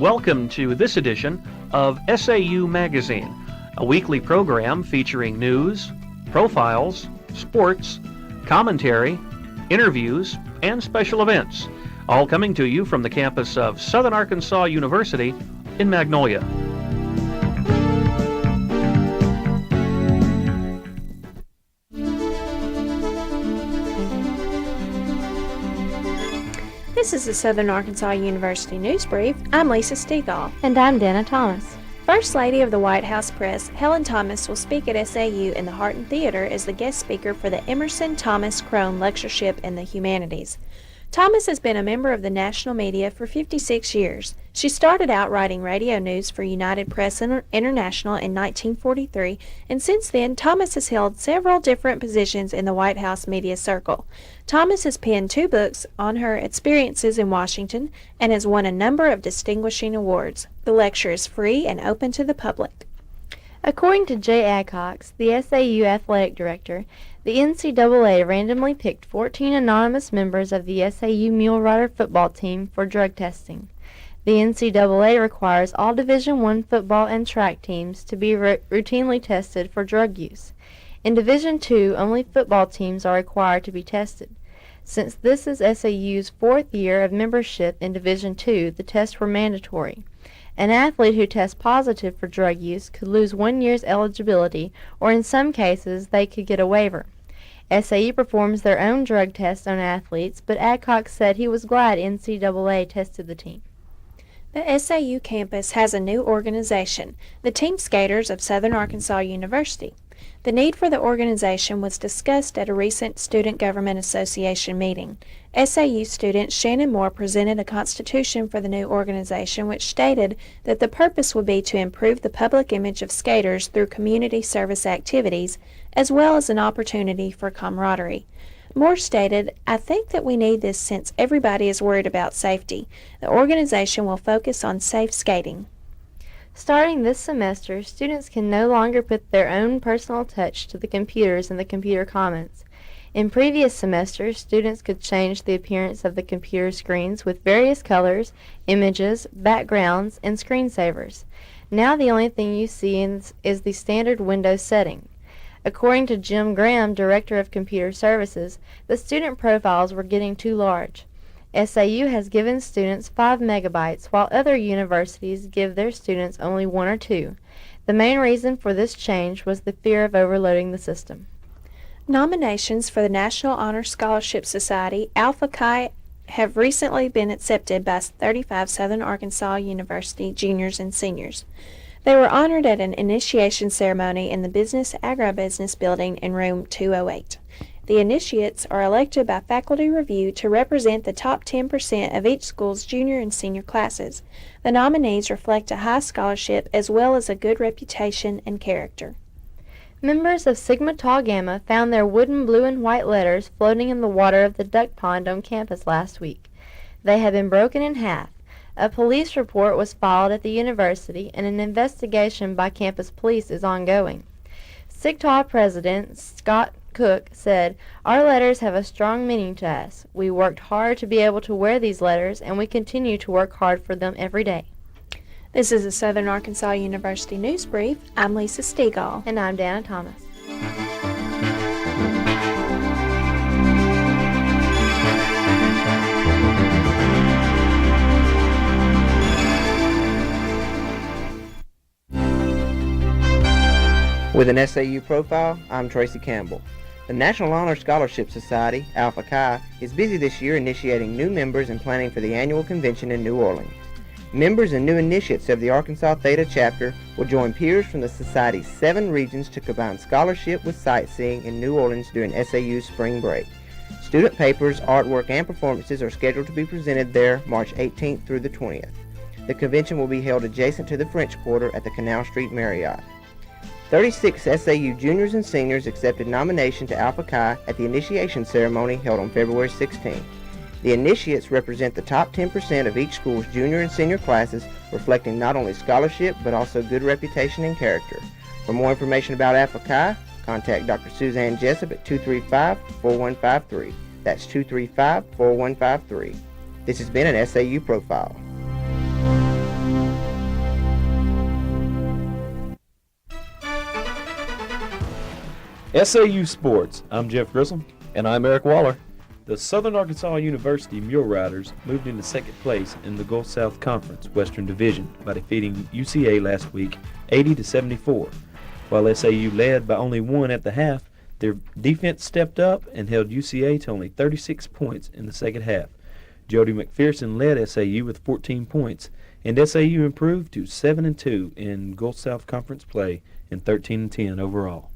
welcome to this edition of SAU Magazine, a weekly program featuring news, profiles, sports, commentary, interviews, and special events, all coming to you from the campus of Southern Arkansas University in Magnolia. This is the Southern Arkansas University News Brief. I'm Lisa Stegall. And I'm Dana Thomas. First Lady of the White House Press, Helen Thomas, will speak at SAU in the Harton Theater as the guest speaker for the Emerson Thomas Crone Lectureship in the Humanities. Thomas has been a member of the national media for 56 years. She started out writing radio news for United Press International in 1943, and since then, Thomas has held several different positions in the White House media circle. Thomas has penned 2 books on her experiences in Washington and has won a number of distinguishing awards. The lecture is free and open to the public. According to Jay Adcox, the SAU athletic director, the NCAA randomly picked 14 anonymous members of the SAU Mule Rider football team for drug testing. The NCAA requires all Division I football and track teams to be routinely tested for drug use. In Division II, only football teams are required to be tested. Since this is SAU's 4th year of membership in Division II, the tests were mandatory. An athlete who tests positive for drug use could lose 1 year's eligibility, or in some cases, they could get a waiver. SAU performs their own drug tests on athletes, but Adcox said he was glad NCAA tested the team. The SAU campus has a new organization, the Team Skaters of Southern Arkansas University. The need for the organization was discussed at a recent Student Government Association meeting. SAU student Shannon Moore presented a constitution for the new organization, which stated that the purpose would be to improve the public image of skaters through community service activities, as well as an opportunity for camaraderie. Moore stated, "I think that we need this since everybody is worried about safety. The organization will focus on safe skating." Starting this semester, students can no longer put their own personal touch to the computers in the computer commons. In previous semesters, students could change the appearance of the computer screens with various colors, images, backgrounds, and screensavers. Now the only thing you see is the standard Windows setting. According to Jim Graham, Director of Computer Services, the student profiles were getting too large. SAU has given students 5 megabytes, while other universities give their students only 1 or 2. The main reason for this change was the fear of overloading the system. Nominations for the National Honor Scholarship Society, Alpha Chi, have recently been accepted by 35 Southern Arkansas University juniors and seniors. They were honored at an initiation ceremony in the Business Agribusiness Building in room 208. The initiates are elected by faculty review to represent the top 10% of each school's junior and senior classes. The nominees reflect a high scholarship as well as a good reputation and character. Members of Sigma Tau Gamma found their wooden blue and white letters floating in the water of the duck pond on campus last week. They had been broken in half. A police report was filed at the university, and an investigation by campus police is ongoing. Sig Tau President Scott Cook said, "Our letters have a strong meaning to us. We worked hard to be able to wear these letters, and we continue to work hard for them every day." This is a Southern Arkansas University News Brief. I'm Lisa Stegall. And I'm Dana Thomas. With an SAU profile, I'm Tracy Campbell. The National Honor Scholarship Society, Alpha Chi, is busy this year initiating new members and planning for the annual convention in New Orleans. Members and new initiates of the Arkansas Theta chapter will join peers from the Society's 7 regions to combine scholarship with sightseeing in New Orleans during SAU's spring break. Student papers, artwork, and performances are scheduled to be presented there March 18th through the 20th. The convention will be held adjacent to the French Quarter at the Canal Street Marriott. 36 SAU juniors and seniors accepted nomination to Alpha Chi at the initiation ceremony held on February 16th. The initiates represent the top 10% of each school's junior and senior classes, reflecting not only scholarship but also good reputation and character. For more information about Alpha Chi, contact Dr. Suzanne Jessup at 235-4153. That's 235-4153. This has been an SAU Profile. SAU Sports, I'm Jeff Grissom. And I'm Eric Waller. The Southern Arkansas University Mule Riders moved into second place in the Gulf South Conference Western Division by defeating UCA last week 80-74. While SAU led by only one at the half, their defense stepped up and held UCA to only 36 points in the second half. Jody McPherson led SAU with 14 points, and SAU improved to 7-2 in Gulf South Conference play and 13-10 overall.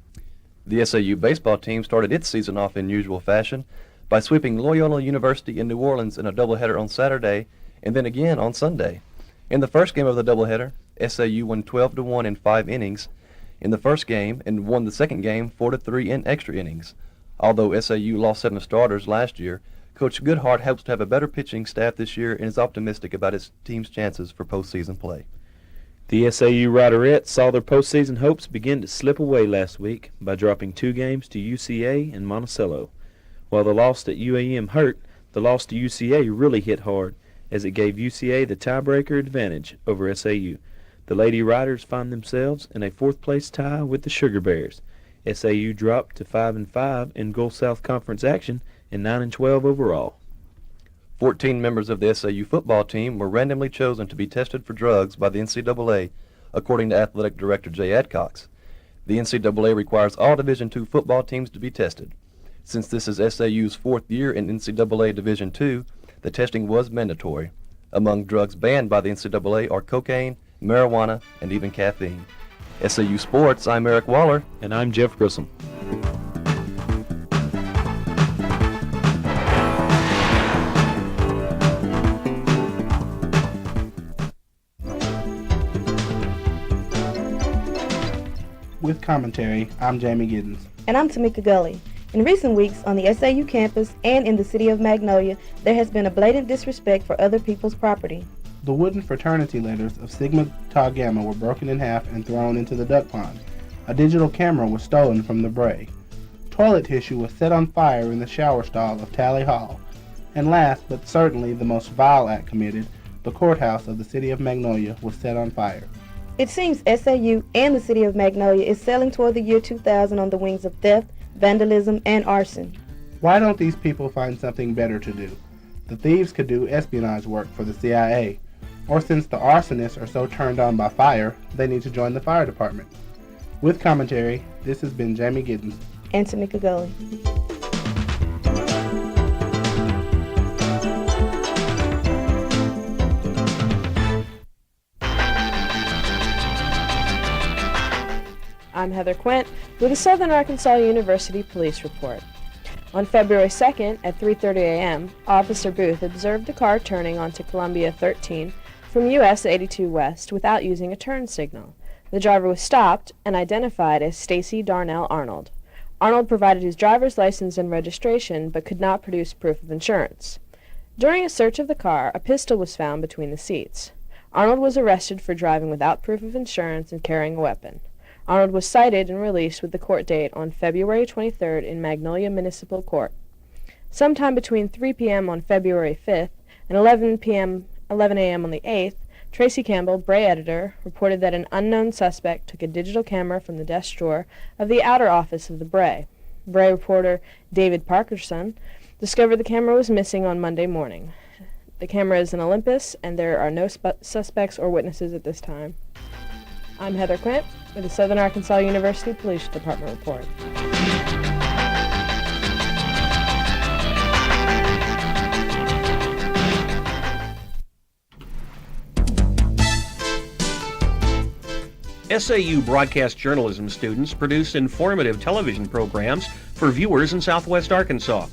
The SAU baseball team started its season off in usual fashion by sweeping Loyola University in New Orleans in a doubleheader on Saturday and then again on Sunday. In the first game of the doubleheader, SAU won 12-1 in 5 innings in the first game and won the second game 4-3 in extra innings. Although SAU lost 7 starters last year, Coach Goodhart hopes to have a better pitching staff this year and is optimistic about his team's chances for postseason play. The SAU Riderettes saw their postseason hopes begin to slip away last week by dropping 2 games to UCA and Monticello. While the loss at UAM hurt, the loss to UCA really hit hard, as it gave UCA the tiebreaker advantage over SAU. The Lady Riders find themselves in a 4th-place tie with the Sugar Bears. SAU dropped to 5-5 in Gulf South Conference action and 9-12 overall. 14 members of the SAU football team were randomly chosen to be tested for drugs by the NCAA, according to Athletic Director Jay Adcox. The NCAA requires all Division II football teams to be tested. Since this is SAU's 4th year in NCAA Division II, the testing was mandatory. Among drugs banned by the NCAA are cocaine, marijuana, and even caffeine. SAU Sports, I'm Eric Waller. And I'm Jeff Grissom. With commentary, I'm Jamey Giddens. And I'm Tamika Gulley. In recent weeks, on the SAU campus and in the city of Magnolia, there has been a blatant disrespect for other people's property. The wooden fraternity letters of Sigma Tau Gamma were broken in half and thrown into the duck pond. A digital camera was stolen from the Bray. Toilet tissue was set on fire in the shower stall of Tally Hall. And last, but certainly the most vile act committed, the courthouse of the city of Magnolia was set on fire. It seems SAU and the city of Magnolia is sailing toward the year 2000 on the wings of theft, vandalism, and arson. Why don't these people find something better to do? The thieves could do espionage work for the CIA. Or since the arsonists are so turned on by fire, they need to join the fire department. With commentary, this has been Jamey Giddens and Tamika Gulley. I'm Heather Quent with the Southern Arkansas University Police Report. On February 2nd at 3:30 a.m., Officer Booth observed a car turning onto Columbia 13 from US 82 West without using a turn signal. The driver was stopped and identified as Stacy Darnell Arnold. Arnold provided his driver's license and registration but could not produce proof of insurance. During a search of the car, a pistol was found between the seats. Arnold was arrested for driving without proof of insurance and carrying a weapon. Arnold was cited and released with the court date on February 23rd in Magnolia Municipal Court. Sometime between 3 p.m. on February 5th and 11 a.m. on the 8th, Tracy Campbell, Bray editor, reported that an unknown suspect took a digital camera from the desk drawer of the outer office of the Bray. Bray reporter David Parkerson discovered the camera was missing on Monday morning. The camera is in Olympus, and there are no suspects or witnesses at this time. I'm Heather Quent with the Southern Arkansas University Police Department report. SAU broadcast journalism students produce informative television programs for viewers in Southwest Arkansas.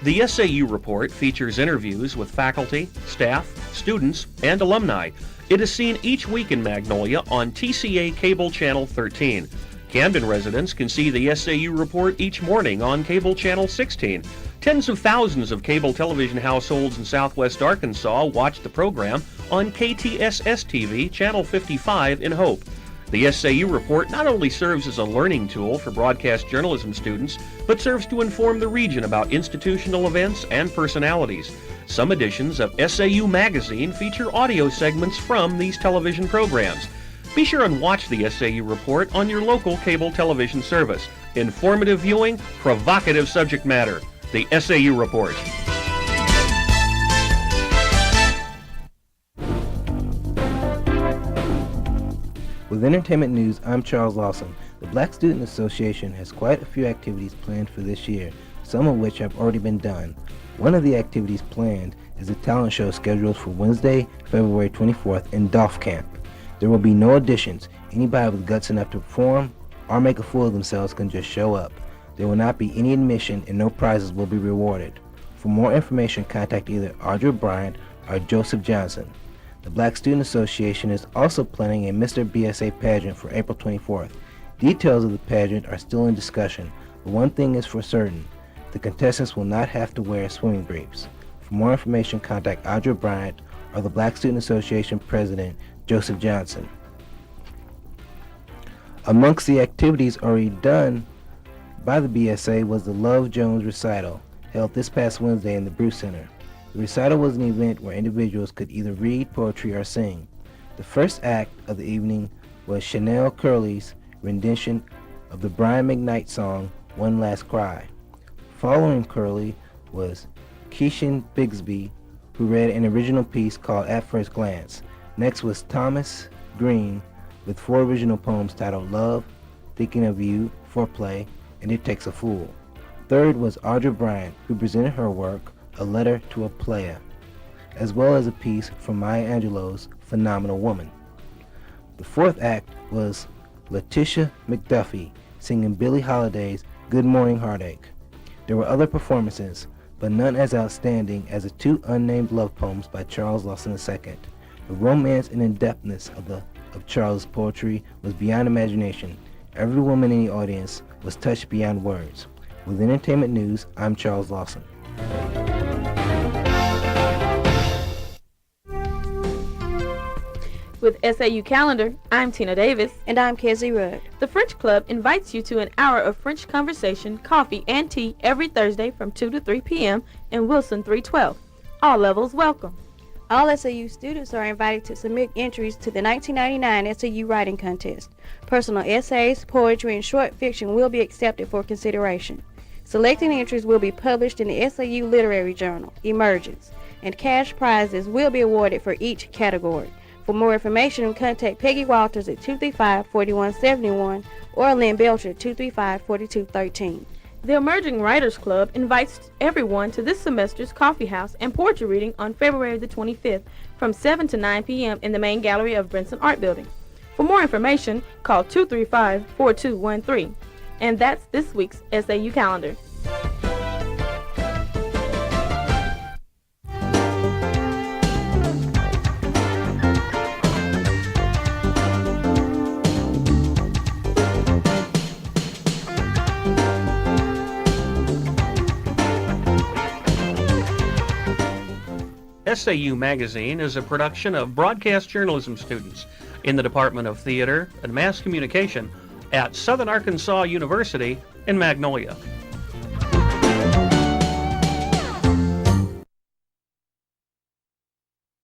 The SAU Report features interviews with faculty, staff, students, and alumni. It is seen each week in Magnolia on TCA Cable Channel 13. Camden residents can see the SAU Report each morning on Cable Channel 16. Tens of thousands of cable television households in Southwest Arkansas watch the program on KTSS-TV Channel 55 in Hope. The SAU Report not only serves as a learning tool for broadcast journalism students, but serves to inform the region about institutional events and personalities. Some editions of SAU Magazine feature audio segments from these television programs. Be sure and watch the SAU Report on your local cable television service. Informative viewing, provocative subject matter. The SAU Report. With entertainment news, I'm Charles Lawson. The Black Student Association has quite a few activities planned for this year, some of which have already been done. One of the activities planned is a talent show scheduled for Wednesday, February 24th in Dolph Camp. There will be no auditions. Anybody with guts enough to perform or make a fool of themselves can just show up. There will not be any admission and no prizes will be rewarded. For more information, contact either Audra Bryant or Joseph Johnson. The Black Student Association is also planning a Mr. BSA pageant for April 24th. Details of the pageant are still in discussion, but one thing is for certain. The contestants will not have to wear swimming briefs. For more information, contact Audra Bryant or the Black Student Association President, Joseph Johnson. Amongst the activities already done by the BSA was the Love Jones recital, held this past Wednesday in the Bruce Center. The recital was an event where individuals could either read poetry or sing. The first act of the evening was Chanel Curley's rendition of the Brian McKnight song, One Last Cry. Following Curley was Keishan Bigsby, who read an original piece called At First Glance. Next was Thomas Green with 4 original poems titled Love, Thinking of You, Foreplay, and It Takes a Fool. Third was Audra Bryant, who presented her work, A Letter to a Player, as well as a piece from Maya Angelou's Phenomenal Woman. The fourth act was Letitia McDuffie singing Billie Holiday's Good Morning Heartache. There were other performances, but none as outstanding as the 2 unnamed love poems by Charles Lawson II. The romance and in-depthness of Charles' poetry was beyond imagination. Every woman in the audience was touched beyond words. With entertainment news, I'm Charles Lawson. With SAU Calendar, I'm Tina Davis. And I'm Kezzie Rudd. The French Club invites you to an hour of French conversation, coffee, and tea every Thursday from 2 to 3 p.m. in Wilson 312. All levels welcome. All SAU students are invited to submit entries to the 1999 SAU Writing Contest. Personal essays, poetry, and short fiction will be accepted for consideration. Selected entries will be published in the SAU Literary Journal, Emergence, and cash prizes will be awarded for each category. For more information, contact Peggy Walters at 235-4171 or Lynn Belcher at 235-4213. The Emerging Writers Club invites everyone to this semester's coffee house and poetry reading on February the 25th from 7 to 9 p.m. in the main gallery of Brinson Art Building. For more information, call 235-4213. And that's this week's SAU Calendar. SAU Magazine is a production of broadcast journalism students in the Department of Theater and Mass Communication at Southern Arkansas University in Magnolia.